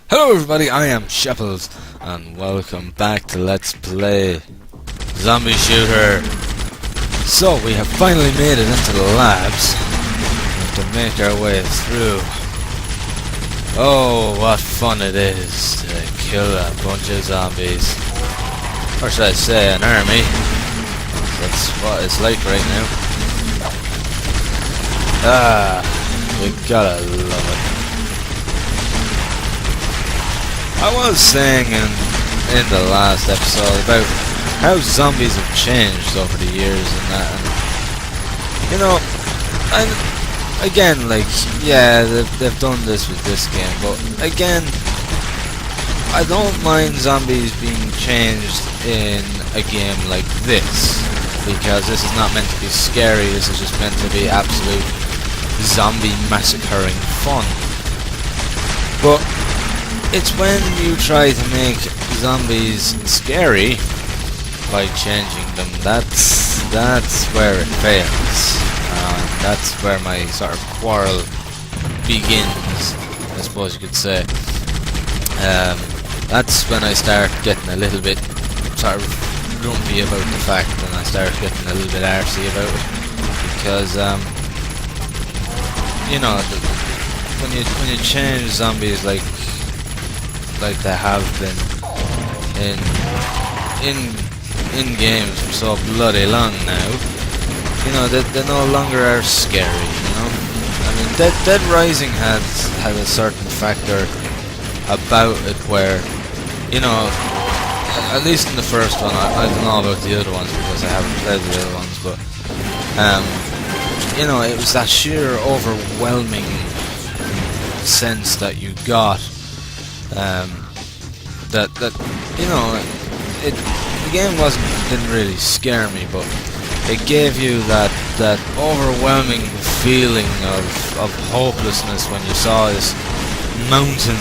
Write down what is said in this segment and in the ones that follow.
Hello everybody, I am Shepples, and welcome back to Let's Play Zombie Shooter. So, we have finally made it into the labs. We have to make our way through. Oh, what fun it is to kill a bunch of zombies. Or should I say, an army. That's what it's like right now. You gotta love it. I was saying in the last episode about how zombies have changed over the years and that, and you know, and again, like, yeah, they've done this with this game, but again, I don't mind zombies being changed in a game like this, because this is not meant to be scary, this is just meant to be absolute zombie massacring fun. But it's when you try to make zombies scary by changing them, that's where it fails. That's where my sort of quarrel begins, I suppose you could say. That's when I start getting a little bit sort of grumpy about the fact, and I start getting a little bit arsey about it, because you know, when you change zombies like they have been in games for so bloody long now, you know, they no longer are scary, you know. I mean, Dead Rising had a certain factor about it where, you know, at least in the first one, I don't know about the other ones because I haven't played the other ones, but you know, it was that sheer overwhelming sense that you got. That you know, the game didn't really scare me, but it gave you that overwhelming feeling of hopelessness when you saw this mountain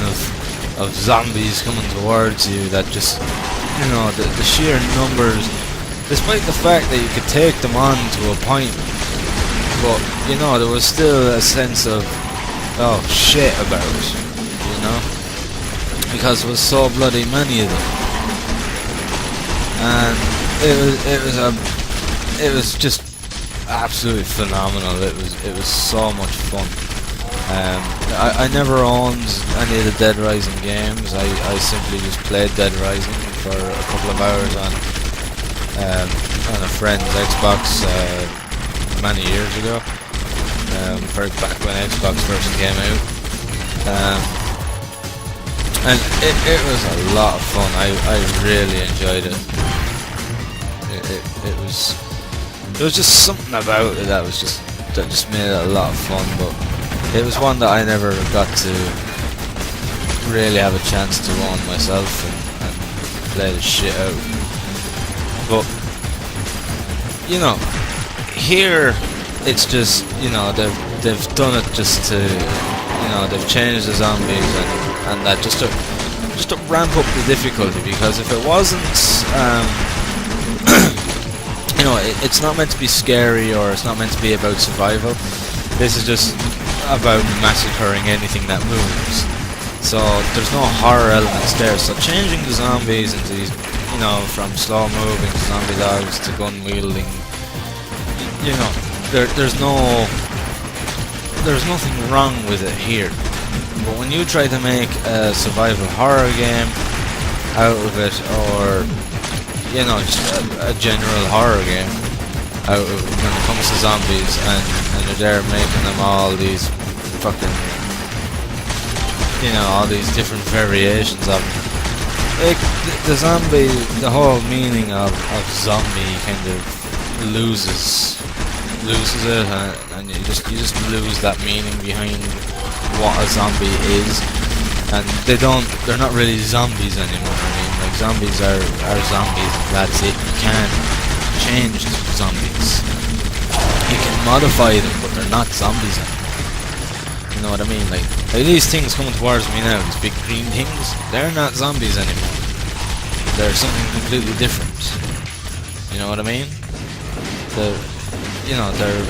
of zombies coming towards you. That just, you know, the sheer numbers, despite the fact that you could take them on to a point, but you know, there was still a sense of oh shit about it, you know, because there was so bloody many of them, and it was just absolutely phenomenal. It was so much fun. I never owned any of the Dead Rising games. I simply just played Dead Rising for a couple of hours on a friend's Xbox many years ago, back when Xbox first came out. And it was a lot of fun. I really enjoyed it. It was there was just something about it that just made it a lot of fun. But it was one that I never got to really have a chance to own myself and play the shit out. But you know, here it's just, you know, they've done it just to, you know, they've changed the zombies and that just to ramp up the difficulty, because if it wasn't, you know, it's not meant to be scary, or it's not meant to be about survival. This is just about massacring anything that moves. So there's no horror elements there. So changing the zombies into these, you know, from slow moving zombie dogs to gun wielding, you know, there's nothing wrong with it here. But when you try to make a survival horror game out of it, or, you know, just a general horror game out of it when it comes to zombies, and you're there making them all these fucking, you know, all these different variations of them, like, the whole meaning of zombie kind of loses it, and you just lose that meaning behind what a zombie is. And they're not really zombies anymore. I mean, like, zombies are zombies, and that's it. You can't change zombies. You can modify them, but they're not zombies anymore. You know what I mean? Like these things coming towards me now, these big green things, they're not zombies anymore. They're something completely different. You know what I mean? You know, they're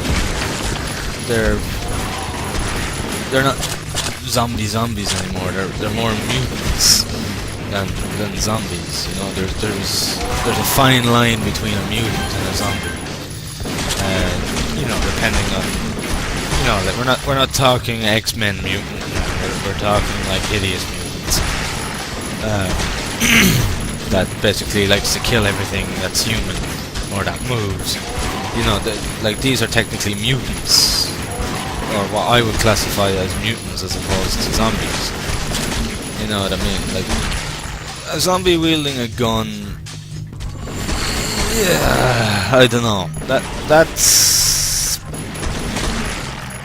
not zombies anymore. They're more mutants than zombies. You know, there's a fine line between a mutant and a zombie. And you know, depending on, you know, like we're not talking X-Men mutant. We're talking like hideous mutants that basically likes to kill everything that's human or that moves. You know, like these are technically mutants, or what I would classify as mutants as opposed to zombies. You know what I mean? Like a zombie wielding a gun. Yeah, I don't know. That's.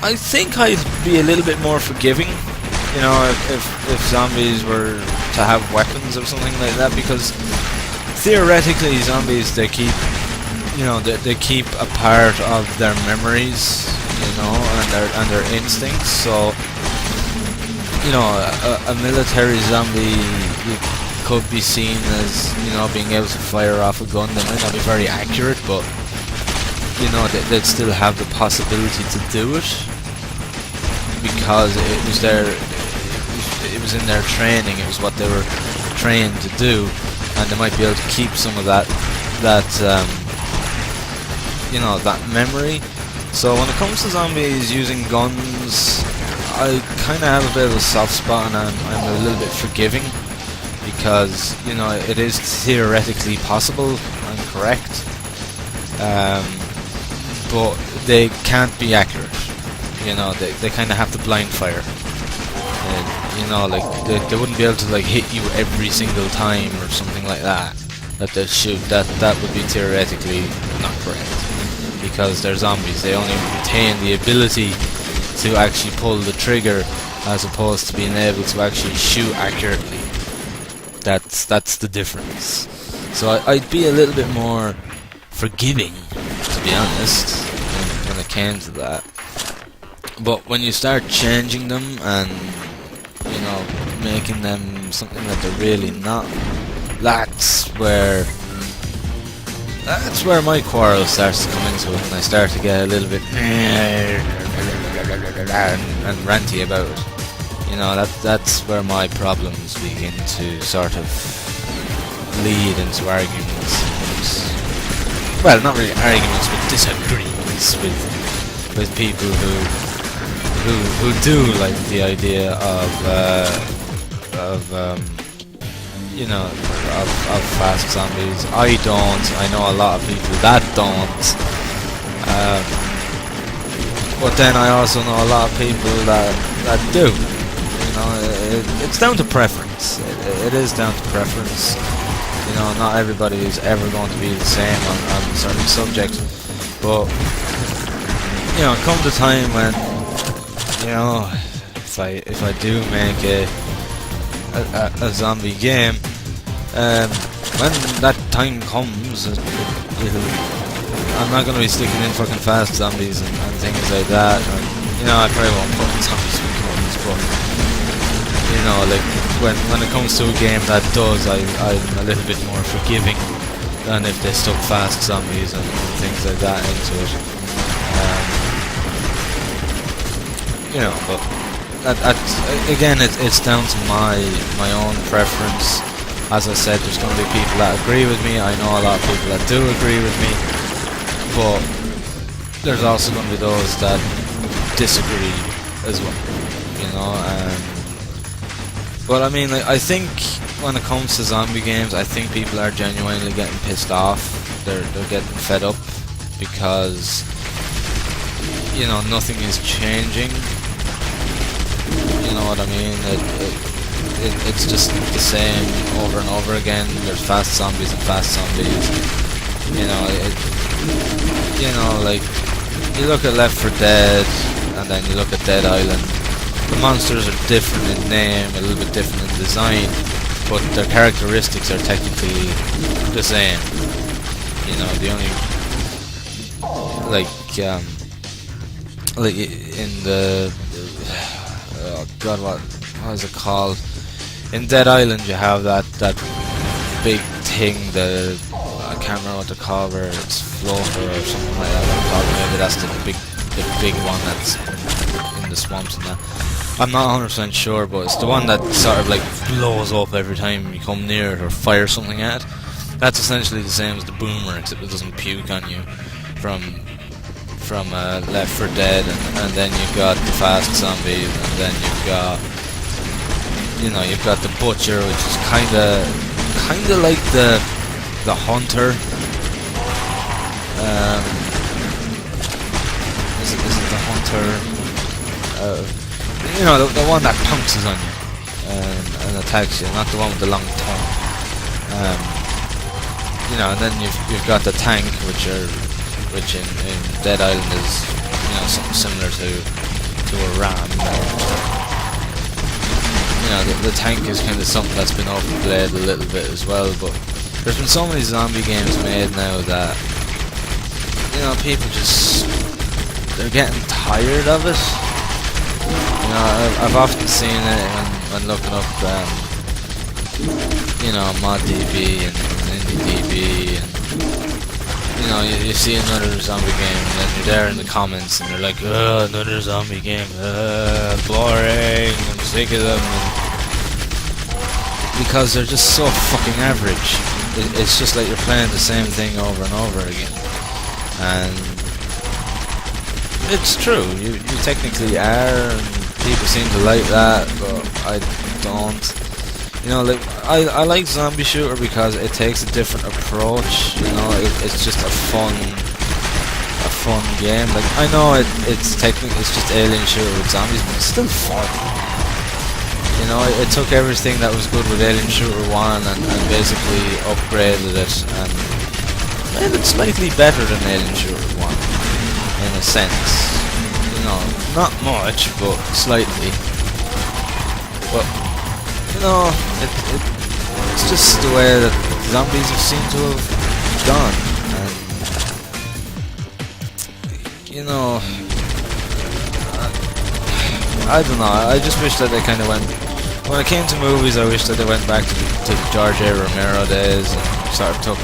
I think I'd be a little bit more forgiving. You know, if zombies were to have weapons or something like that, because theoretically zombies, they keep, you know, they keep a part of their memories, you know, and their instincts. So, you know, a military zombie could be seen as, you know, being able to fire off a gun. They might not be very accurate, but you know, they'd still have the possibility to do it because it was their. It was in their training. It was what they were trained to do, and they might be able to keep some of that you know, that memory. So when it comes to zombies using guns, I kind of have a bit of a soft spot, and I'm a little bit forgiving because, you know, it is theoretically possible. I'm correct, but they can't be accurate. You know, they kind of have to blind fire. You know, like they wouldn't be able to like hit you every single time or something like that they shoot. That would be theoretically not correct because they're zombies. They only retain the ability to actually pull the trigger as opposed to being able to actually shoot accurately. That's the difference. So I'd be a little bit more forgiving, to be honest, when it came to that. But when you start changing them and, you know, making them something that they're really not, that's where my quarrel starts to come into it, and I start to get a little bit and ranty about it. You know, that's where my problems begin to sort of lead into arguments. Well, not really arguments, but disagreements with people who do like the idea of you know, of fast zombies. I don't. I know a lot of people that don't. But then I also know a lot of people that do. You know, it's down to preference. It is down to preference. You know, not everybody is ever going to be the same on certain subjects. But you know, come the time when, you know, if I do make a zombie game, when that time comes, I'm not going to be sticking in fucking fast zombies and things like that. And, you know, I probably won't put in zombies with guns, but you know, like when it comes to a game that does, I'm a little bit more forgiving than if they stuck fast zombies and things like that into it. You know, but again, it's down to my own preference. As I said, there's going to be people that agree with me. I know a lot of people that do agree with me, but there's also going to be those that disagree as well. You know, but I mean, like, I think when it comes to zombie games, I think people are genuinely getting pissed off. They're getting fed up because, you know, nothing is changing. You know what I mean? It's just the same over and over again. There's fast zombies and fast zombies. You know, you know, like, you look at Left 4 Dead and then you look at Dead Island. The monsters are different in name, a little bit different in design, but their characteristics are technically the same. You know, the only like in the oh god, what is it called? In Dead Island, you have that big thing. I can't remember what they're called, where it's floater or something like that. Maybe that's the big one that's in the swamps and that. I'm not 100% sure, but it's the one that sort of like blows up every time you come near it or fire something at it. That's essentially the same as the boomer, except it doesn't puke on you from Left 4 Dead, and then you've got the fast zombies, and then you've got, you know, you've got the butcher, which is kinda like the hunter. Is it the hunter? You know, the one that pounces on you and attacks you, not the one with the long tongue. You know, and then you've got the tank, which in Dead Island is, you know, something similar to a ram. You know, the tank is kind of something that's been overplayed a little bit as well. But there's been so many zombie games made now that, you know, people they're getting tired of it. You know, I've often seen it when looking up, you know, ModDB and IndieDB, and you know, you see another zombie game, and then you're there in the comments, and they're like, "Oh, another zombie game, boring, I'm sick of them," because they're just so fucking average. It's just like you're playing the same thing over and over again, and it's true, you technically are, and people seem to like that, but I don't. You know, like, I like Zombie Shooter because it takes a different approach. You know, it's just a fun game. Like, I know it's technically, it's just alien shooter with zombies, but it's still fun. You know, it took everything that was good with Alien Shooter 1 and basically upgraded it and made it slightly better than Alien Shooter 1 in a sense. You know, not much, but slightly. But you know, it's just the way that zombies have seemed to have gone, and you know, I don't know. I just wish that they kind of went. When it came to movies, I wish that they went back to the George A. Romero days and sort of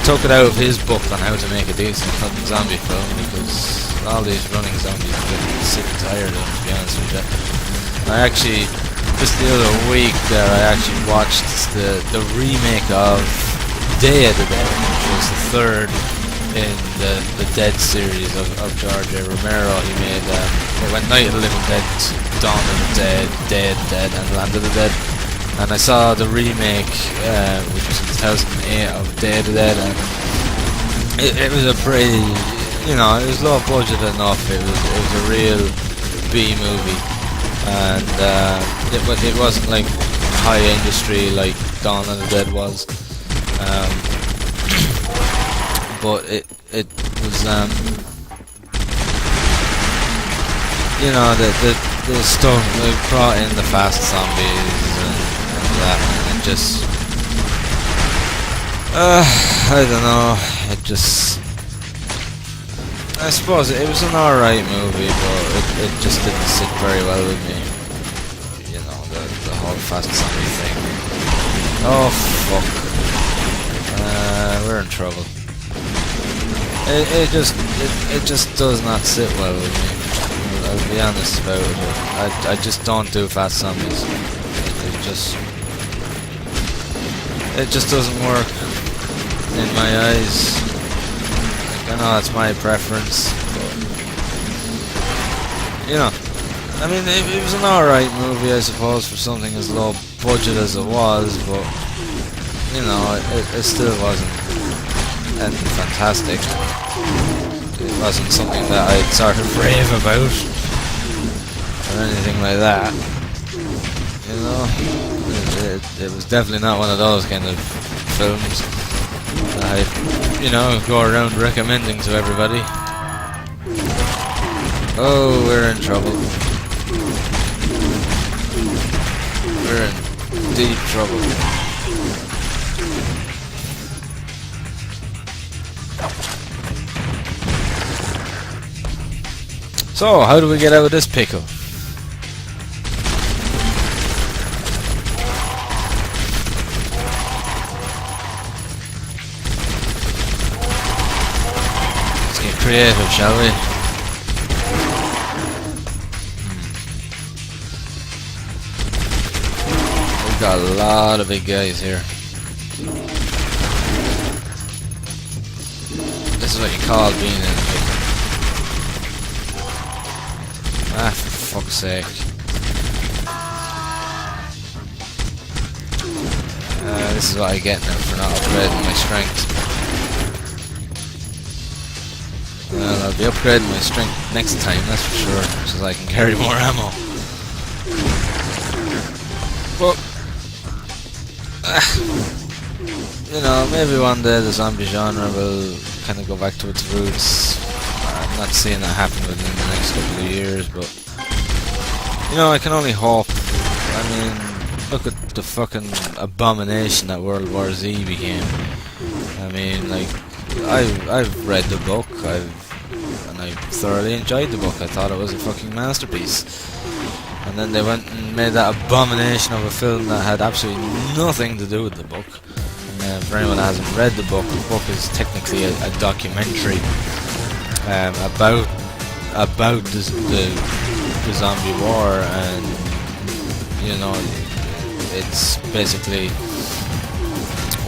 took it out of his book on how to make a decent fucking zombie film, because all these running zombies are getting sick and tired of them, to be honest with you. I actually, just the other week there, I actually watched the remake of Day of the Dead, which was the third in the Dead series of George A. Romero. He made, it went Night of the Living Dead, Dawn of the Dead, Day of the Dead, and Land of the Dead. And I saw the remake, which was in 2008, of Day of the Dead, and it was a pretty, you know, it was low budget enough. It was a real B movie, and it wasn't like high industry like Dawn of the Dead was, but it was, you know, the stuff they brought in, the fast zombies and that, and it just, I don't know, it just, I suppose it was an alright movie, but it just didn't sit very well with me. You know, the whole fast zombie thing. Oh fuck. We're in trouble. It just does not sit well with me. I'll be honest about it. I just don't do fast zombies. It just doesn't work in my eyes. I know that's my preference, but you know, I mean, it was an alright movie, I suppose, for something as low budget as it was, but you know, it still wasn't anything fantastic. It wasn't something that I'd sort of rave about or anything like that. You know, it was definitely not one of those kind of films I, you know, go around recommending to everybody. Oh, we're in trouble. We're in deep trouble. So, how do we get out of this pickle? Let's get creative, shall we? got a lot of big guys here. This is what you call being in a big... Ah, for fuck's sake. This is what I get now for not upgrading my strength. Well, I'll be upgrading my strength next time, that's for sure, so I can carry more ammo. But, you know, maybe one day the zombie genre will kind of go back to its roots. I'm not seeing that happen within the next couple of years, but, you know, I can only hope. I mean, look at the fucking abomination that World War Z became. I mean, like, I've read the book, and I thoroughly enjoyed the book. I thought it was a fucking masterpiece. And then they went and made that abomination of a film that had absolutely nothing to do with the book. For anyone that hasn't read the book is technically a documentary about the zombie war, and you know, it's basically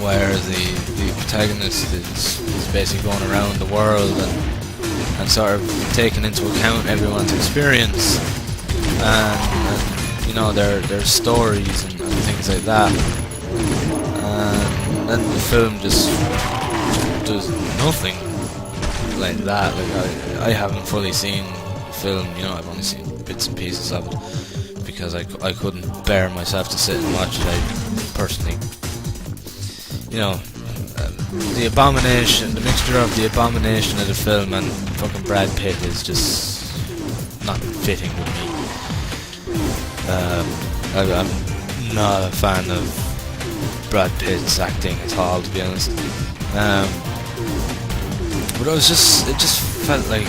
where the protagonist is basically going around the world and sort of taking into account everyone's experience and you know, their stories and things like that. And then the film just does nothing like that. Like I haven't fully seen the film, you know, I've only seen bits and pieces of it because I couldn't bear myself to sit and watch it. I personally, you know, the abomination, the mixture of the abomination of the film and fucking Brad Pitt is just not fitting with me. I'm not a fan of Brad Pitt's acting at all, to be honest. But it just felt like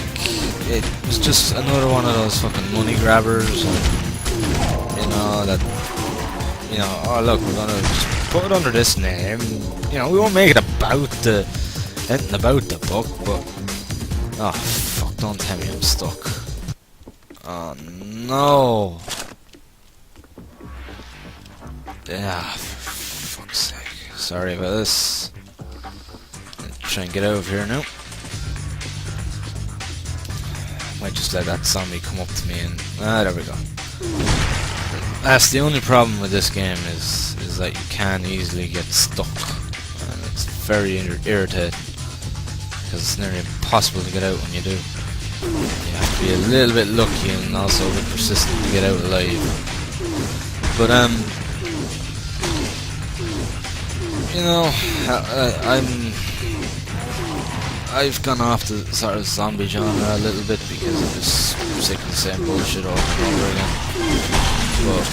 it was just another one of those fucking money grabbers, and you know that, you know, oh look, we're gonna just put it under this name. You know, we won't make it about anything about the book, but oh fuck! Don't tell me I'm stuck. Oh no! Ah, for fuck's sake! Sorry about this. Try and get out of here now. Might just let that zombie come up to me and there we go. That's the only problem with this game is that you can easily get stuck, and it's very irritating because it's nearly impossible to get out when you do. You have to be a little bit lucky and also a bit persistent to get out alive. But you know, I've gone off the sort of zombie genre a little bit because I'm just sick of the same bullshit over and over again. But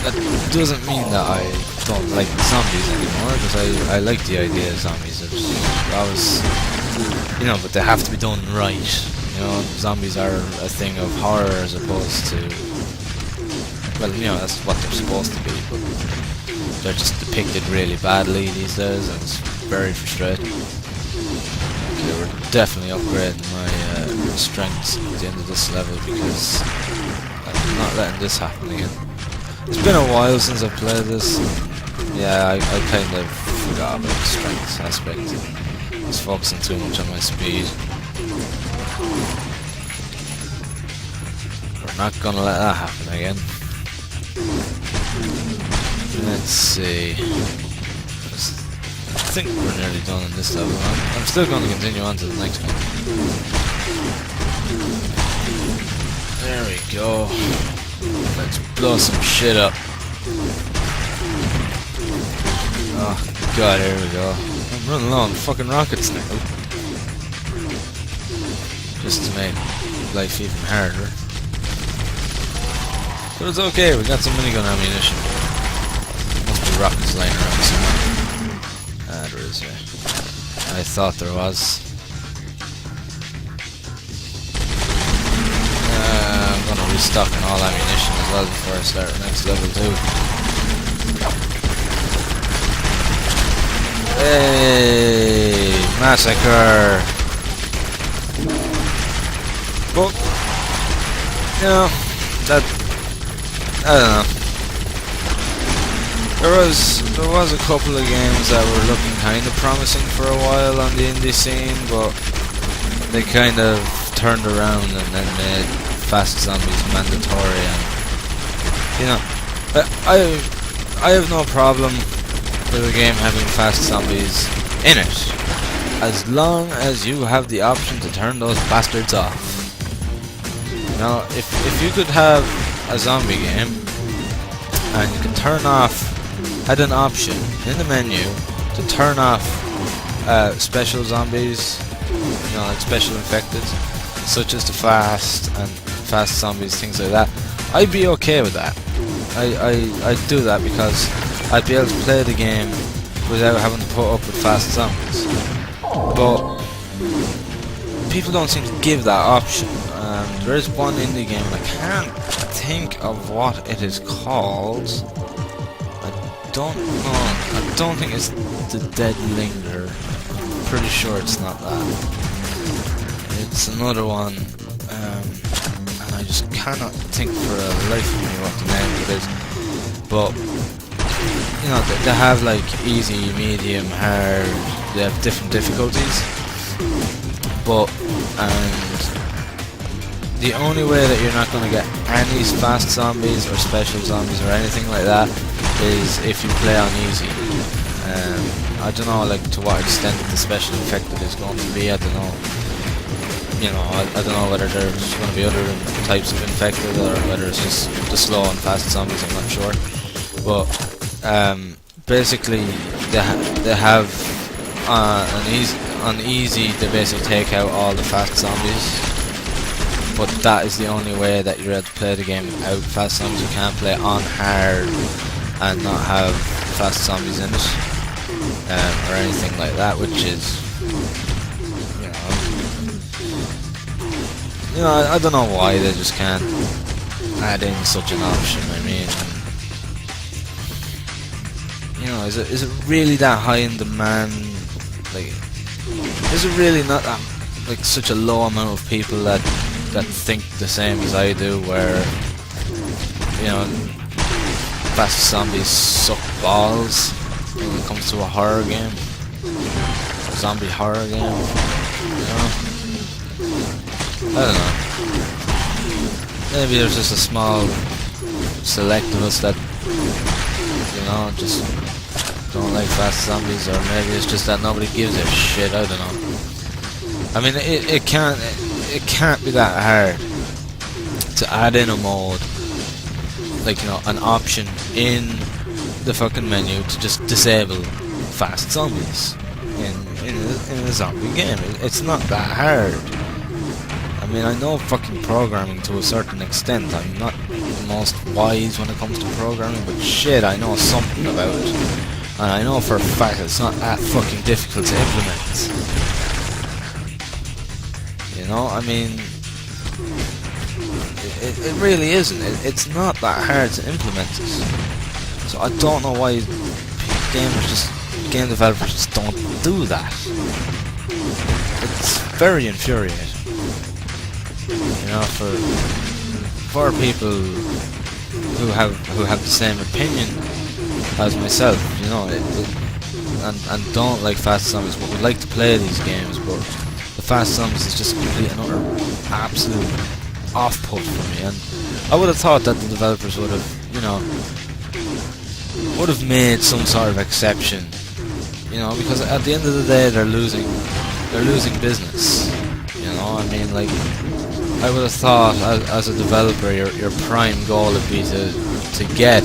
that doesn't mean that I don't like zombies anymore, because I like the idea of zombies. I was, you know, but they have to be done right. You know, zombies are a thing of horror as opposed to, well, you know, that's what they're supposed to be, but they're just depicted really badly these days, and it's very frustrating. Okay, we're definitely upgrading my strengths at the end of this level because I'm not letting this happen again. It's been a while since I've played this. Yeah, I kind of forgot about the strength aspect. I was focusing too much on my speed. We're not gonna let that happen again. Let's see. I think we're nearly done in this level. I'm still going to continue on to the next one. There we go. Let's blow some shit up. Oh god, here we go. I'm running low on fucking rockets now. Just to make life even harder. But it's okay, we got some minigun ammunition. Must be rockets lying around somewhere. Ah, there is, yeah. I thought there was. I'm gonna restock on all ammunition as well before I start the next level too. Hey, massacre! But, you know, that, I don't know. there was a couple of games that were looking kind of promising for a while on the indie scene, but they kind of turned around and then made fast zombies mandatory. And you know, I have no problem with a game having fast zombies in it, as long as you have the option to turn those bastards off. You know, if you could have a zombie game and you can had an option in the menu to turn off special zombies, you know, like special infected, such as the fast zombies, things like that, I'd be okay with that. I'd do that because I'd be able to play the game without having to put up with fast zombies. But people don't seem to give that option. There is one indie game, and I can't think of what it is called. I don't think it's The Dead Linger. I'm pretty sure it's not that. It's another one, and I just cannot think for a life of me what the name of it is. But you know, they have like easy, medium, hard. They have different difficulties. But the only way that you're not going to get any fast zombies or special zombies or anything like that is if you play on easy. I don't know, like, to what extent the special infected is going to be. I don't know. You know, I don't know whether there's going to be other types of infected or whether it's just the slow and fast zombies. I'm not sure. But basically, they have on easy. They basically take out all the fast zombies. But that is the only way that you're able to play the game without fast zombies. You can't play on hard and not have fast zombies in it, or anything like that, which is, you know, I don't know why they just can't add in such an option. I mean, you know, is it really that high in demand? Like, is it really not that, like, such a low amount of people that think the same as I do, where, you know, fast zombies suck balls when it comes to a horror game, a zombie horror game, you know? I don't know. Maybe there's just a small select of us that, you know, just don't like fast zombies, or maybe it's just that nobody gives a shit. I don't know. I mean, it can't be that hard to add in a mode, like, you know, an option in the fucking menu to just disable fast zombies in a zombie game. It's not that hard. I mean, I know fucking programming to a certain extent. I'm not the most wise when it comes to programming, but shit, I know something about it. And I know for a fact it's not that fucking difficult to implement. You know, I mean, it really isn't. It's not that hard to implement it. So I don't know why game developers just don't do that. It's very infuriating. You know, for people who have the same opinion as myself, you know, and don't like fast zombies, but would like to play these games, but the fast zombies is just complete and utter absolute off-put for me. And I would have thought that the developers would have, you know, would have made some sort of exception, you know, because at the end of the day they're losing business. You know, I mean, like, I would have thought as a developer your prime goal would be to get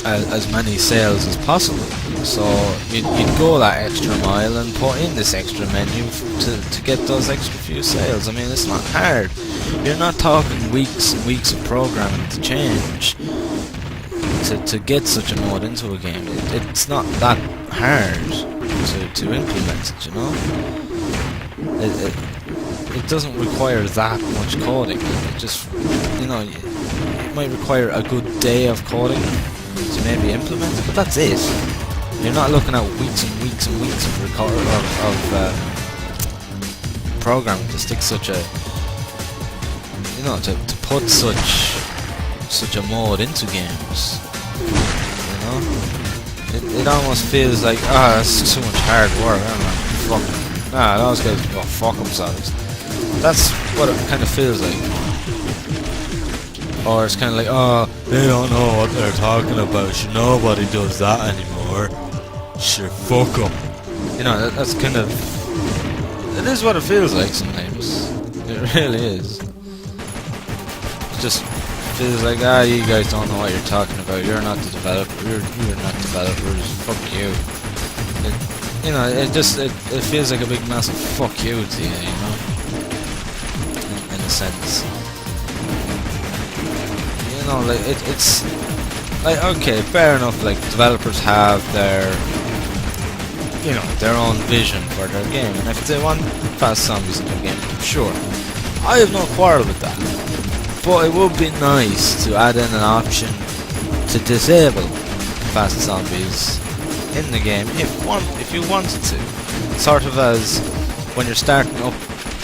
as many sales as possible. So you'd go that extra mile and put in this extra menu to get those extra few sales. I mean, it's not hard. You're not talking weeks and weeks of programming to change to get such a mode into a game. It's not that hard to implement it, you know? It doesn't require that much coding. It just, you know, it might require a good day of coding to maybe implement it, but that's it. You're not looking at weeks and weeks and weeks of programming to stick such a, you know, to put such a mode into games. You you know? It almost feels like, that's too much hard work, I don't know, fuck. Nah, those guys can go fuck themselves. That's what it kind of feels like. Or it's kind of like, they don't know what they're talking about, nobody does that anymore. Sure, fuck them. You know, that's kind of... It is what it feels like sometimes. It really is. It just feels like, you guys don't know what you're talking about. You're not the developer. You're not developers. Fuck you. You know, it feels like a big massive fuck you to you, you know? In a sense. You know, like, it's... Like, okay, fair enough, like, developers have their... You know, their own vision for their game, and if they want fast zombies in their game, sure. I have no quarrel with that. But it would be nice to add in an option to disable fast zombies in the game if you wanted to. Sort of as when you're starting up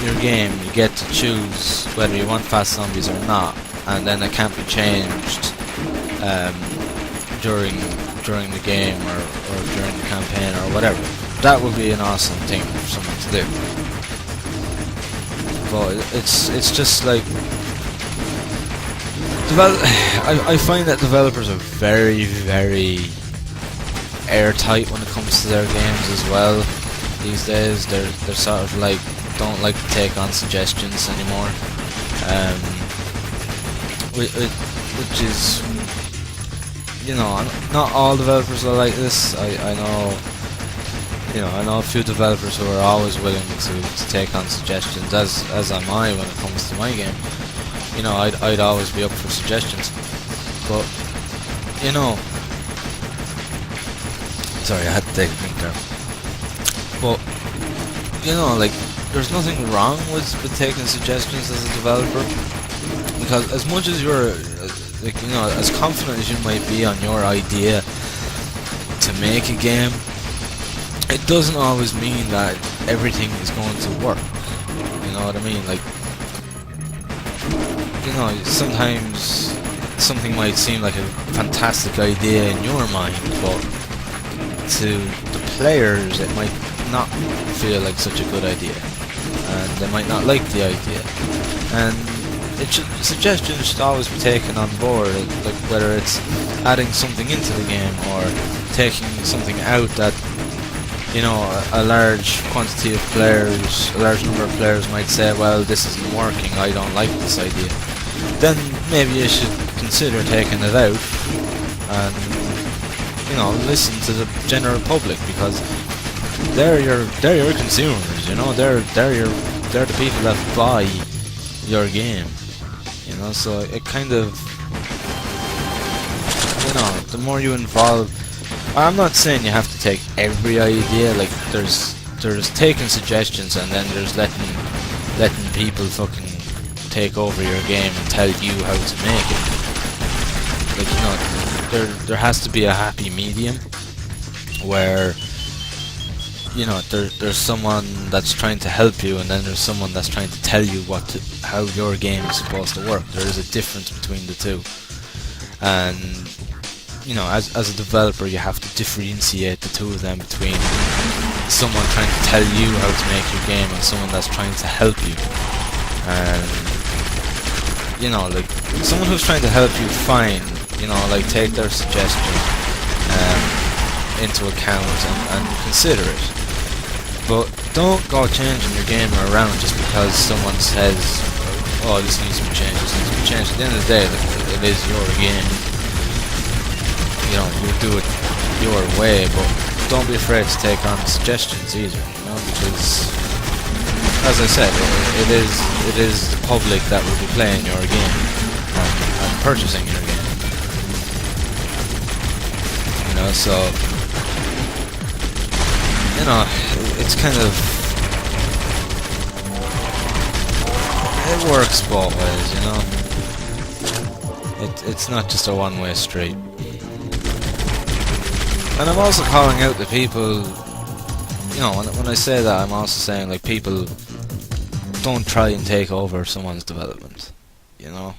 your game, you get to choose whether you want fast zombies or not, and then it can't be changed during the game or during the campaign or whatever. That would be an awesome thing for someone to do. But it's just like I find that developers are very, very airtight when it comes to their games as well. These days, they're sort of like don't like to take on suggestions anymore, which is, you know, not all developers are like this. I know, you know, I know a few developers who are always willing to take on suggestions, as am I when it comes to my game. You know, I'd always be up for suggestions, but you know, sorry, I had to take a drink there. But you know, like, there's nothing wrong with taking suggestions as a developer, because as much as you're like, you know, as confident as you might be on your idea to make a game, it doesn't always mean that everything is going to work. You know what I mean? Like, you know, sometimes something might seem like a fantastic idea in your mind, but to the players it might not feel like such a good idea, and they might not like the idea. And suggestions should always be taken on board, like whether it's adding something into the game or taking something out that, you know, a large quantity of players, a large number of players might say, well, this isn't working, I don't like this idea. Then maybe you should consider taking it out and, you know, listen to the general public, because they're your consumers, you know, they're the people that buy your game, you know. So it kind of, you know, the more you involve, I'm not saying you have to take every idea, like there's taking suggestions and then there's letting people fucking take over your game and tell you how to make it. Like, you know, there has to be a happy medium where, you know, there's someone that's trying to help you, and then there's someone that's trying to tell you how your game is supposed to work. There is a difference between the two, and, you know, as a developer, you have to differentiate the two of them, between someone trying to tell you how to make your game and someone that's trying to help you. And, you know, like, someone who's trying to help you, fine, you know, like, take their suggestion into account and consider it. But don't go changing your game around just because someone says, oh, this needs to be changed, this needs to be changed. At the end of the day, it is your game. You know, you do it your way, but don't be afraid to take on suggestions either, you know, because, as I said, it is the public that will be playing your game and purchasing your game. You know, so, you know, it's kind of, it works both ways, you know. It's not just a one-way street. And I'm also calling out the people, you know, when I say that, I'm also saying, like, people don't try and take over someone's development, you know.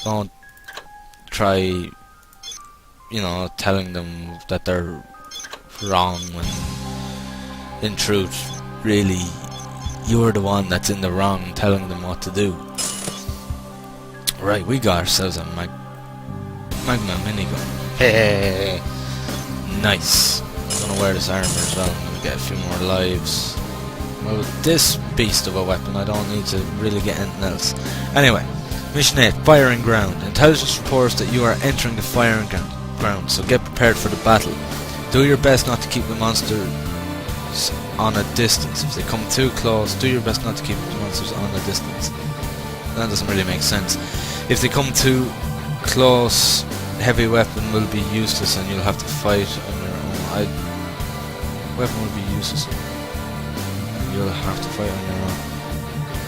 Don't try, you you know, telling them that they're wrong when in truth, really, you're the one that's in the wrong telling them what to do. Right, we got ourselves a Magma minigun. Hey, nice. I'm gonna wear this armor as well. I'm gonna get a few more lives. Well, with this beast of a weapon, I don't need to really get anything else. Anyway, Mission 8, Firing Ground. Intelligence reports that you are entering the firing ground, so get prepared for the battle. Do your best not to keep the monsters on a distance. If they come too close, do your best not to keep the monsters on a distance. That doesn't really make sense. If they come too close, heavy weapon will be useless and you'll have to fight on your own. Weapon will be useless. You'll have to fight on your own.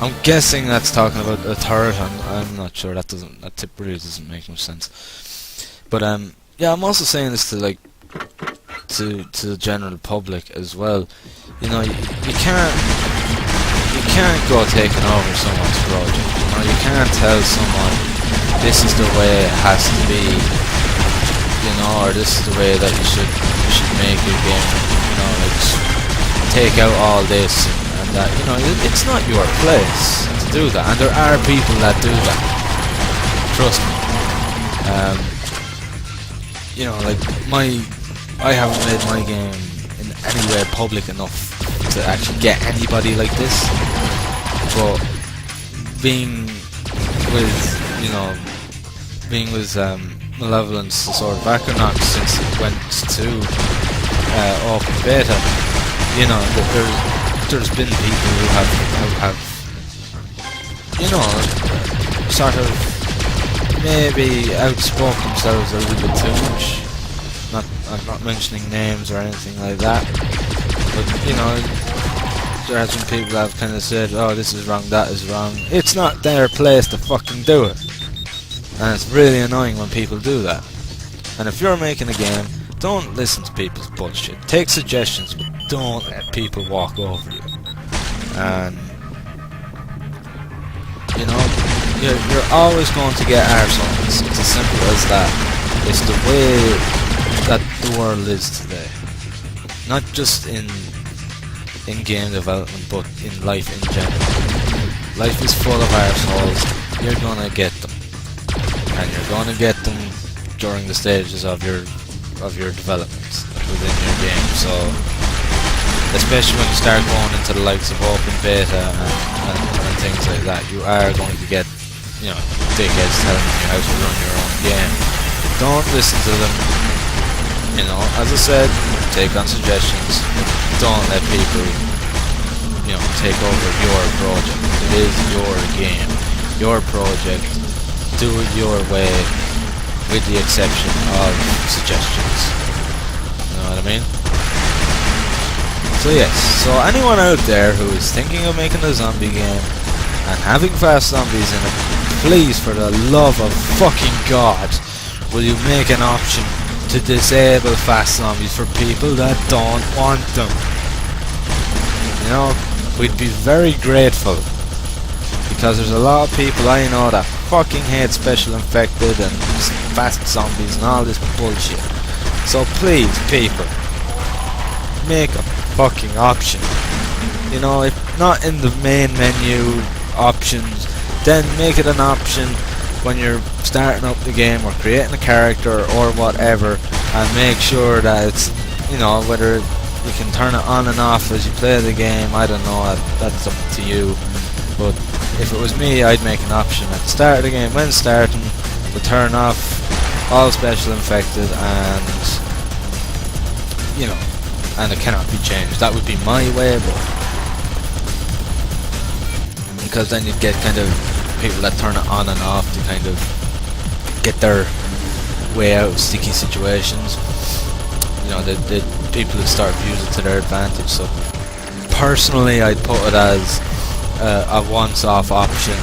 I'm guessing that's talking about a turret. I'm not sure. That tip really doesn't make much sense. But yeah, I'm also saying this to like to the general public as well. You know, you can't go taking over someone's project. You know, you can't tell someone this is the way it has to be. You know, or this is the way that you should make your game. You know, like take out all this. That, you know, it's not your place to do that, and there are people that do that. Trust me. You know, like I haven't made my game in any way public enough to actually get anybody like this. But being with Malevolence, the sort of Equinox, since it went to open beta, you know, there's been people who have you know, sort of maybe outspoke themselves a little bit too much. I'm not mentioning names or anything like that, but you know, there has been people that have kind of said, oh, this is wrong, that is wrong. It's not their place to fucking do it, and it's really annoying when people do that. And if you're making a game, don't listen to people's bullshit. Take suggestions, but don't let people walk over you. And you know, you're always going to get arseholes. It's as simple as that. It's the way that the world is today. Not just in game development, but in life in general. Life is full of arseholes. You're gonna get them, and you're gonna get them during the stages of your development within your game. So, especially when you start going into the likes of open beta and things like that, you are going to get, you know, dickheads telling you how to run your own game. Don't listen to them. You know, as I said, take on suggestions. Don't let people, you know, take over your project. It is your game, your project. Do it your way, with the exception of suggestions. You know what I mean? So yes, so anyone out there who is thinking of making a zombie game and having fast zombies in it, please, for the love of fucking God, will you make an option to disable fast zombies for people that don't want them? You know, we'd be very grateful, because there's a lot of people I know that fucking hate special infected and fast zombies and all this bullshit. So please, people, make a fucking option. You know, if not in the main menu options, then make it an option when you're starting up the game or creating a character or whatever, and make sure that it's, you know, whether you can turn it on and off as you play the game. I don't know, that's up to you. But if it was me, I'd make an option at the start of the game, when starting, to turn off all special infected, and, you know, and it cannot be changed. That would be my way, but because then you'd get kind of people that turn it on and off to kind of get their way out of sticky situations. You know, the people who start to use it to their advantage. So personally, I'd put it as a once-off option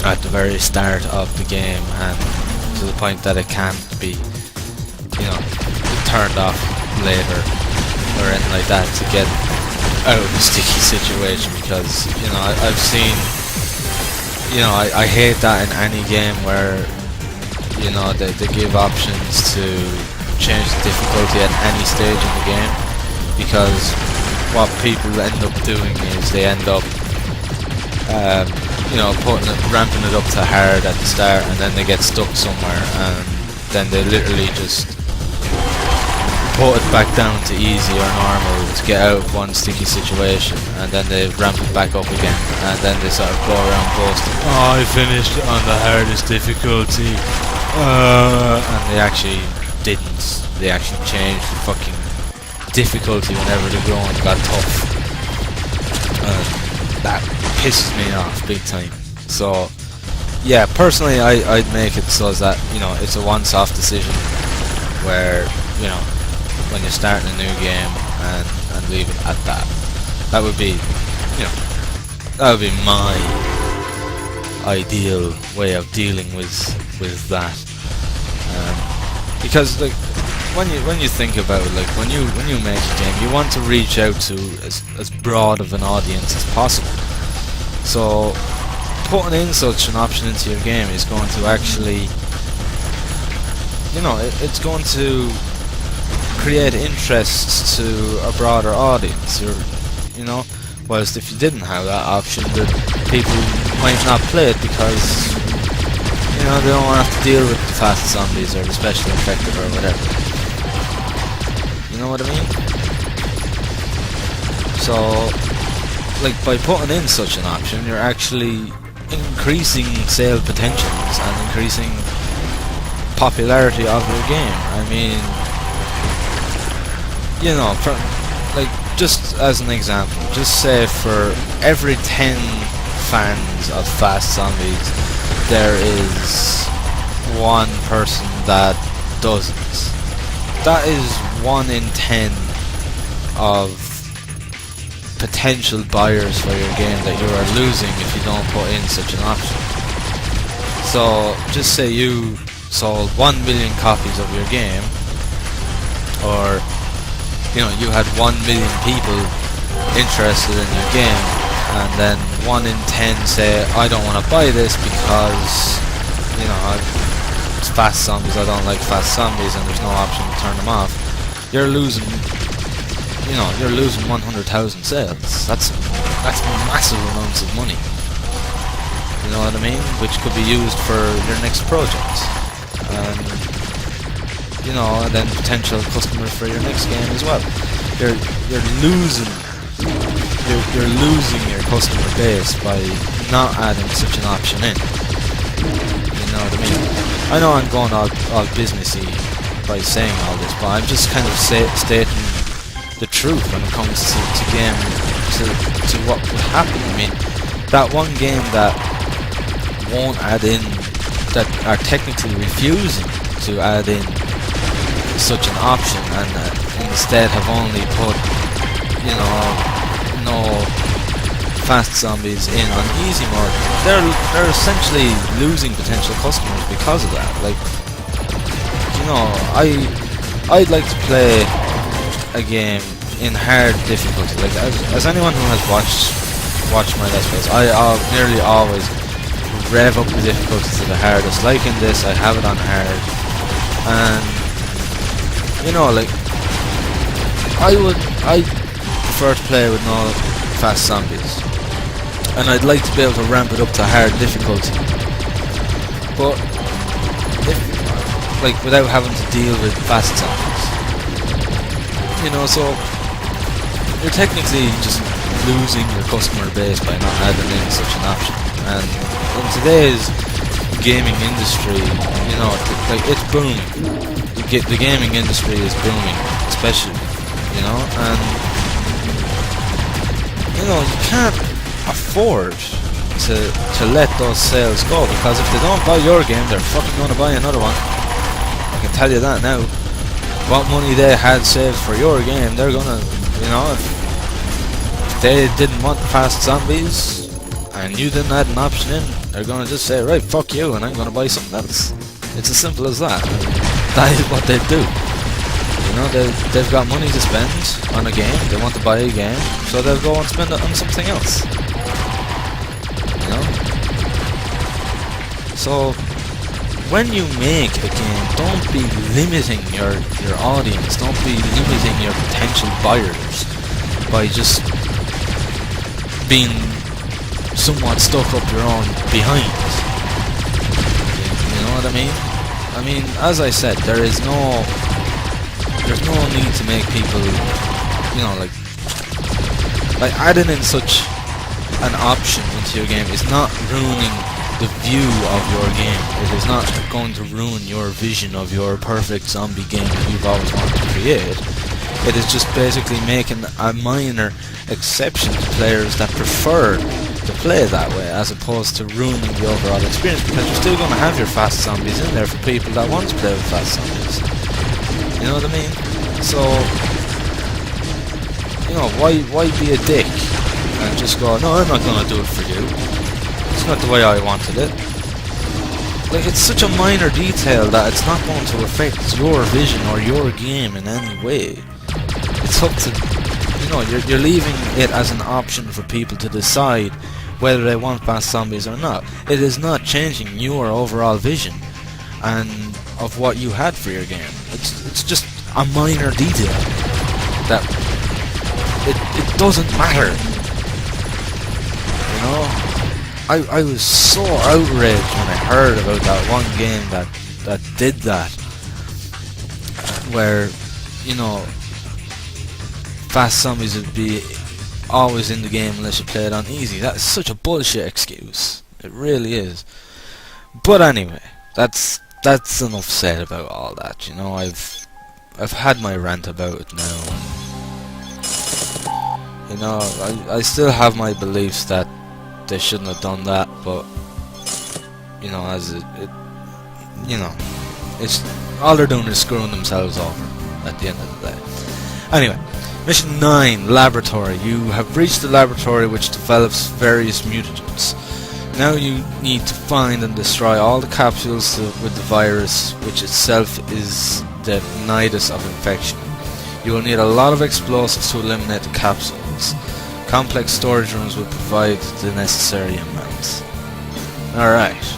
at the very start of the game, and to the point that it can't be, you know, turned off later or anything like that to get out of a sticky situation. Because, you know, I've seen, you know, I hate that in any game where, You know, they give options to change the difficulty at any stage in the game, because what people end up doing is they end up you know, ramping it up to hard at the start, and then they get stuck somewhere, and then they literally just put it back down to easy or normal to get out of one sticky situation, and then they ramp it back up again, and then they sort of go around boasting, oh, I finished on the hardest difficulty, and they actually didn't. They actually changed the fucking difficulty whenever the going got tough. That pisses me off big time. So yeah, personally I'd make it so that, you know, it's a once-off decision where, you know, when you're starting a new game, and leave it at that. That would be, you know, that would be my ideal way of dealing with that. Because like when you think about it, like when you make a game, you want to reach out to as broad of an audience as possible. So putting in such an option into your game is going to actually, you know, it's going to create interest to a broader audience. You know, whilst if you didn't have that option, the people might not play it because, you know, they don't want to have to deal with the fast zombies or the special effective or whatever. You know what I mean? So, like, by putting in such an option, you're actually increasing sale potentials and increasing popularity of your game. I mean, you know, like, just as an example, just say for every 10 fans of Fast Zombies, there is one person that doesn't. That is 1 in 10 of potential buyers for your game that you are losing if you don't put in such an option. So just say you sold 1 million copies of your game, or, you know, you had 1 million people interested in your game, and then 1 in 10 say, I don't want to buy this because, you know, it's Fast Zombies, I don't like Fast Zombies, and there's no option to turn them off. You're losing, you know, you're losing 100,000 sales. That's massive amounts of money. You know what I mean? Which could be used for your next project, and, you know, and then potential customers for your next game as well. You're losing your customer base by not adding such an option in. You know what I mean? I know I'm going all businessy by saying all this, but I'm just kind of stating the truth when it comes to game, to what would happen. I mean, that one game that won't add in, that are technically refusing to add in such an option, and instead have only put, you know, no Fast Zombies in on easy mode, they're essentially losing potential customers because of that. Like, you know, I'd like to play a game in hard difficulty. Like, as anyone who has watched my Let's Plays, I nearly always rev up the difficulty to the hardest. Like in this, I have it on hard, and, you know, like, I prefer to play with no Fast Zombies, and I'd like to be able to ramp it up to hard difficulty, but like, without having to deal with Fast Zombies. You know, so you're technically just losing your customer base by not adding in such an option. And in today's gaming industry, you know, like, it's booming. The gaming industry is booming, especially, you know, and, you know, you can't afford to let those sales go, because if they don't buy your game, they're fucking going to buy another one. I can tell you that now. What money they had saved for your game, they're gonna, you know, if they didn't want Fast Zombies and you didn't add an option in, they're gonna just say, right, fuck you, and I'm gonna buy something else. It's as simple as that. That is what they do. You know, they've got money to spend on a game, they want to buy a game, so they'll go and spend it on something else. You know? So, when you make a game, don't be limiting your audience, don't be limiting your potential buyers by just being somewhat stuck up your own behind. You know what I mean? I mean, as I said, there's no need to make people, you know, like adding in such an option into your game is not ruining the view of your game. It is not going to ruin your vision of your perfect zombie game that you've always wanted to create. It is just basically making a minor exception to players that prefer to play that way, as opposed to ruining the overall experience, because you're still going to have your fast zombies in there for people that want to play with fast zombies. You know what I mean? So, you know, why be a dick and just go, no, I'm not going to do it for you. It's not the way I wanted it. Like, it's such a minor detail that it's not going to affect your vision or your game in any way. It's up to, you know, you're leaving it as an option for people to decide whether they want fast zombies or not. It is not changing your overall vision and of what you had for your game. It's just a minor detail that it doesn't matter. You know? I was so outraged when I heard about that one game that did that, where, you know, fast zombies would be always in the game unless you play it on easy. That is such a bullshit excuse. It really is. But anyway, that's enough said about all that. You know, I've had my rant about it now. You know, I still have my beliefs that they shouldn't have done that, but you know, as it you know, it's all they're doing is screwing themselves over at the end of the day. Anyway, mission 9, laboratory. You have reached the laboratory which develops various mutagens. Now you need to find and destroy all the capsules with the virus, which itself is the nidus of infection. You will need a lot of explosives to eliminate the capsules. Complex storage rooms will provide the necessary amounts. Alright.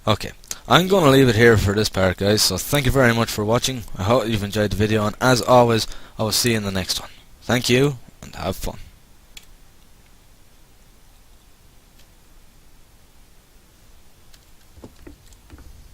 Okay. I'm going to leave it here for this part, guys, so thank you very much for watching. I hope you've enjoyed the video, and as always, I will see you in the next one. Thank you, and have fun.